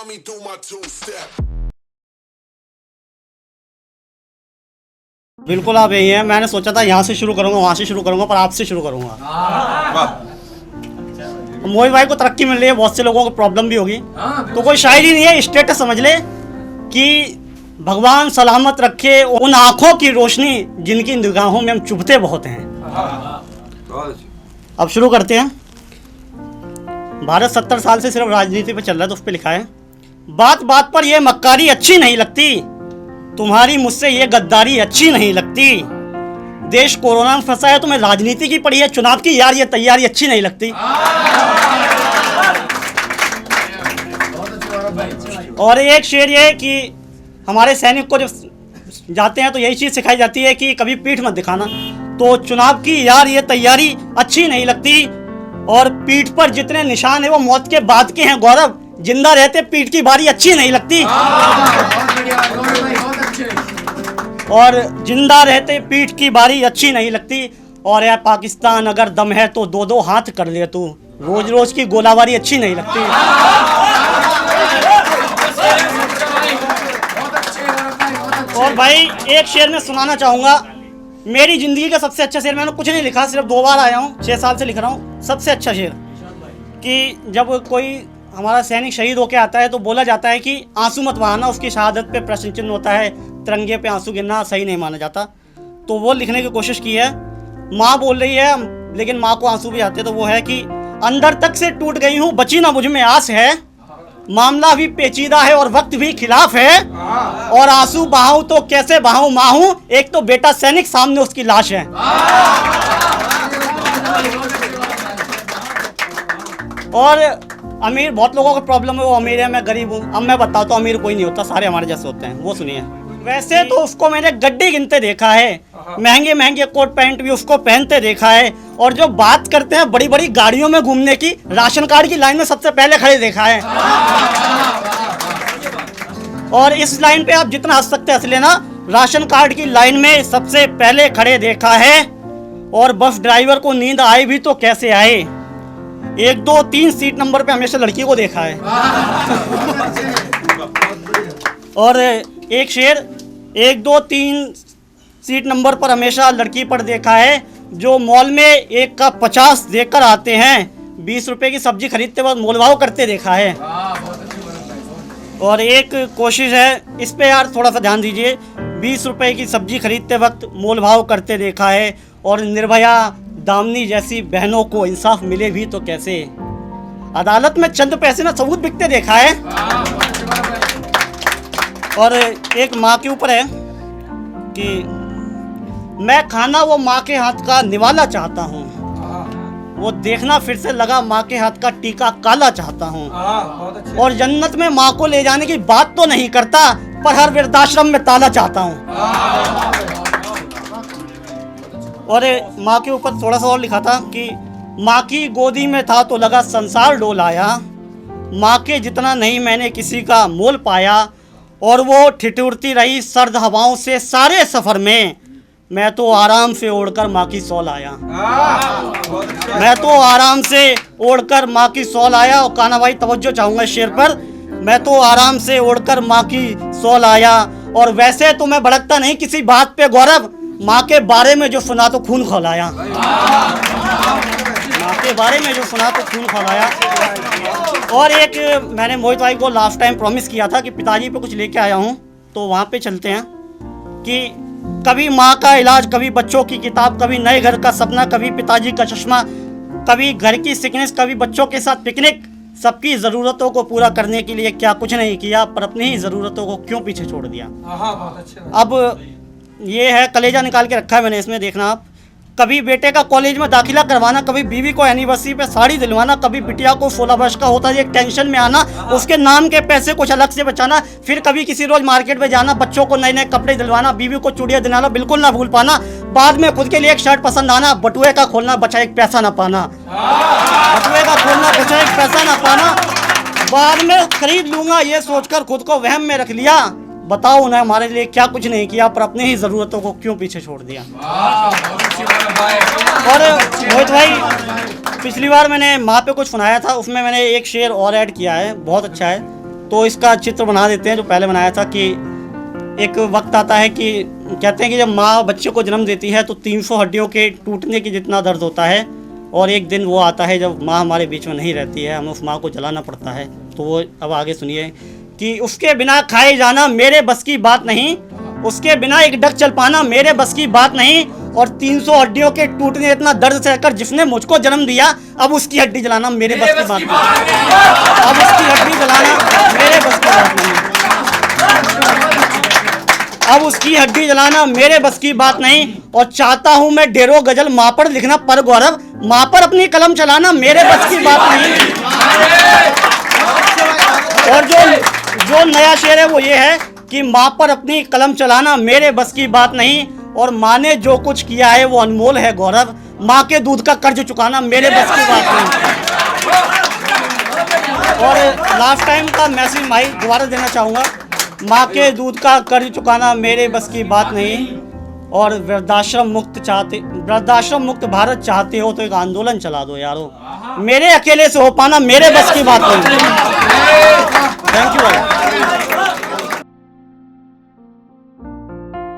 me do my two-step. बिल्कुल आप यही हैं। मैंने सोचा था यहाँ से शुरू करूँगा, वहाँ से शुरू करूँगा, पर आपसे शुरू करूँगा। मोहित भाई को तरक्की मिल रही है, बहुत से लोगों को प्रॉब्लम भी होगी, तो कोई शायरी नहीं है, स्टेटस समझ ले कि भगवान सलामत रखे उन आँखों की रोशनी जिनकी निगाहों में हम चुभते बहुत हैं। अब शुरू करते हैं। भारत 70 साल से सिर्फ राजनीति पे चल रहा है, तो उस पर लिखा है, बात बात पर ये मक्कारी अच्छी नहीं लगती, तुम्हारी मुझसे ये गद्दारी अच्छी नहीं लगती। देश कोरोना में फंसा है, तुम्हें राजनीति की पड़ी है, चुनाव की यार ये तैयारी अच्छी नहीं लगती। और एक शेर ये है कि हमारे सैनिक को जब जाते हैं तो यही चीज़ सिखाई जाती है कि कभी पीठ मत दिखाना। तो चुनाव की यार ये तैयारी अच्छी नहीं लगती, और पीठ पर जितने निशान है वो मौत के बाद के हैं गौरव, जिंदा रहते पीठ की बारी अच्छी नहीं लगती। और जिंदा रहते पीठ की बारी अच्छी नहीं लगती। और यार पाकिस्तान अगर दम है तो दो दो हाथ कर ले तू, रोज रोज की गोलाबारी अच्छी नहीं लगती। और भाई एक शेर में सुनाना चाहूँगा, मेरी ज़िंदगी का सबसे अच्छा शेर। मैंने कुछ नहीं लिखा, सिर्फ 2 बार आया हूँ, 6 साल से लिख रहा हूँ। सबसे अच्छा शेर कि जब कोई हमारा सैनिक शहीद होके आता है तो बोला जाता है कि आंसू मत बहाना, उसकी शहादत पे प्रश्न चिन्ह होता है, तिरंगे पे आंसू गिरना सही नहीं माना जाता। तो वो लिखने की कोशिश की है। माँ बोल रही है लेकिन माँ को आंसू भी आते, तो वो है कि अंदर तक से टूट गई हूँ, बची ना मुझ में आस है, मामला भी पेचीदा है और वक्त भी खिलाफ है, और आंसू बहाऊं तो कैसे बहाऊं माँ हूं, एक तो बेटा सैनिक सामने उसकी लाश है। और अमीर बहुत लोगों को प्रॉब्लम है, वो अमीर है मैं गरीब हूँ। अब मैं बताता हूँ अमीर कोई नहीं होता, सारे हमारे जैसे होते हैं। वो सुनिए, वैसे तो उसको मैंने गड्डी गिनते देखा है, महंगे महंगे कोट पैंट भी उसको पहनते देखा है, और जो बात करते हैं बड़ी बड़ी गाड़ियों में घूमने की, राशन कार्ड की लाइन में सबसे पहले खड़े देखा है। और इस लाइन पे आप जितना हंस सकते हंस लेना, राशन कार्ड की लाइन में सबसे पहले खड़े देखा है। और बस ड्राइवर को नींद आए भी तो कैसे आए, 1 2 3 सीट नंबर पे हमेशा लड़की को देखा है। और एक शेर, 1 2 3 सीट नंबर पर हमेशा लड़की पर देखा है, जो मॉल में 1 का 50 देकर आते हैं, 20 रुपए की सब्जी खरीदते वक्त मोलभाव करते देखा है। और एक कोशिश है इस पे यार थोड़ा सा ध्यान दीजिए, 20 रुपए की सब्जी खरीदते वक्त मोलभाव करते देखा है। और निर्भया दामनी जैसी बहनों को इंसाफ मिले भी तो कैसे, अदालत में चंद पैसे ना सबूत बिकते देखा है। और एक माँ के ऊपर है कि मैं खाना वो माँ के हाथ का निवाला चाहता हूँ, वो देखना फिर से लगा माँ के हाथ का टीका काला चाहता हूँ। और जन्नत में माँ को ले जाने की बात तो नहीं करता, पर हर वृद्धाश्रम में ताला चाहता हूँ। और माँ के ऊपर थोड़ा सा और लिखा था कि माँ की गोदी में था तो लगा संसार डोल आया, माँ के जितना नहीं मैंने किसी का मोल पाया, और वो ठिठुरती रही सर्द हवाओं से सारे सफ़र में, मैं तो आराम से ओढ़कर माँ की सौल आया। मैं तो आराम से ओढ़कर माँ की सौल आया। और कान्हा भाई तवज्जो चाहूँगा इस शेर पर, मैं तो आराम से ओढ़कर माँ की सौल आया। और वैसे तो मैं भड़कता नहीं किसी बात पे गौरव, माँ के बारे में जो सुना तो खून खौलाया। माँ के बारे में जो सुना तो खून खौलाया। और एक मैंने मोहित भाई को लास्ट टाइम प्रॉमिस किया था कि पिताजी पे कुछ लेके आया हूँ, तो वहाँ पे चलते हैं कि कभी माँ का इलाज, कभी बच्चों की किताब, कभी नए घर का सपना, कभी पिताजी का चश्मा, कभी घर की सिकनेस, कभी बच्चों के साथ पिकनिक, सबकी ज़रूरतों को पूरा करने के लिए क्या कुछ नहीं किया, पर अपनी ही ज़रूरतों को क्यों पीछे छोड़ दिया। अब ये है, कलेजा निकाल के रखा है मैंने इसमें, देखना आप। कभी बेटे का कॉलेज में दाखिला करवाना, कभी बीवी को एनिवर्सरी पे साड़ी दिलवाना, कभी बिटिया को 16 वर्ष का होता है एक टेंशन में आना, उसके नाम के पैसे कुछ अलग से बचाना, फिर कभी किसी रोज मार्केट में जाना, बच्चों को नए नए कपड़े दिलवाना, बीवी को चूड़ियाँ दिलाना बिल्कुल ना भूल पाना, बाद में खुद के लिए एक शर्ट पसंद आना, बटुए का खोलना बचा एक पैसा ना पाना, बटुए का खोलना बचा एक पैसा ना पाना, बाद में खरीद लूंगा ये सोचकर खुद को वहम में रख लिया, बताओ उन्हें हमारे लिए क्या कुछ नहीं किया, पर अपने ही ज़रूरतों को क्यों पीछे छोड़ दिया। और मोहित भाई पिछली बार मैंने माँ पे कुछ सुनाया था, उसमें मैंने एक शेर और ऐड किया है, बहुत अच्छा है तो इसका चित्र बना देते हैं जो पहले बनाया था कि एक वक्त आता है कि कहते हैं कि जब माँ बच्चे को जन्म देती है तो 300 हड्डियों के टूटने की जितना दर्द होता है, और एक दिन वो आता है जब माँ हमारे बीच में नहीं रहती है, हमें उस माँ को जलाना पड़ता है। तो वो अब आगे सुनिए कि उसके बिना खाए जाना मेरे बस की बात नहीं, उसके बिना एक डग चल पाना मेरे बस की बात नहीं, और 300 हड्डियों के टूटने इतना दर्द सहकर जिसने मुझको जन्म दिया, अब उसकी हड्डी जलाना मेरे बस की बात नहीं, अब उसकी हड्डी जलाना मेरे बस की बात नहीं, अब उसकी हड्डी जलाना मेरे बस की बात नहीं। और चाहता हूं मैं ढेरों गजल माँ पर लिखना पर गौरव, माँ पर अपनी कलम चलाना मेरे बस की बात नहीं। और जो नया शेर है वो ये है कि माँ पर अपनी कलम चलाना मेरे बस की बात नहीं, और माँ ने जो कुछ किया है वो अनमोल है गौरव, माँ के दूध का कर्ज चुकाना मेरे बस की बात नहीं। और लास्ट टाइम का मैसेज भाई दोबारा देना चाहूँगा, माँ के दूध का कर्ज चुकाना मेरे बस की बात नहीं, और वृद्धाश्रम मुक्त भारत चाहते हो तो एक आंदोलन चला दो यारो, मेरे अकेले से हो पाना मेरे बस की बात नहीं। थैंक यू भाई।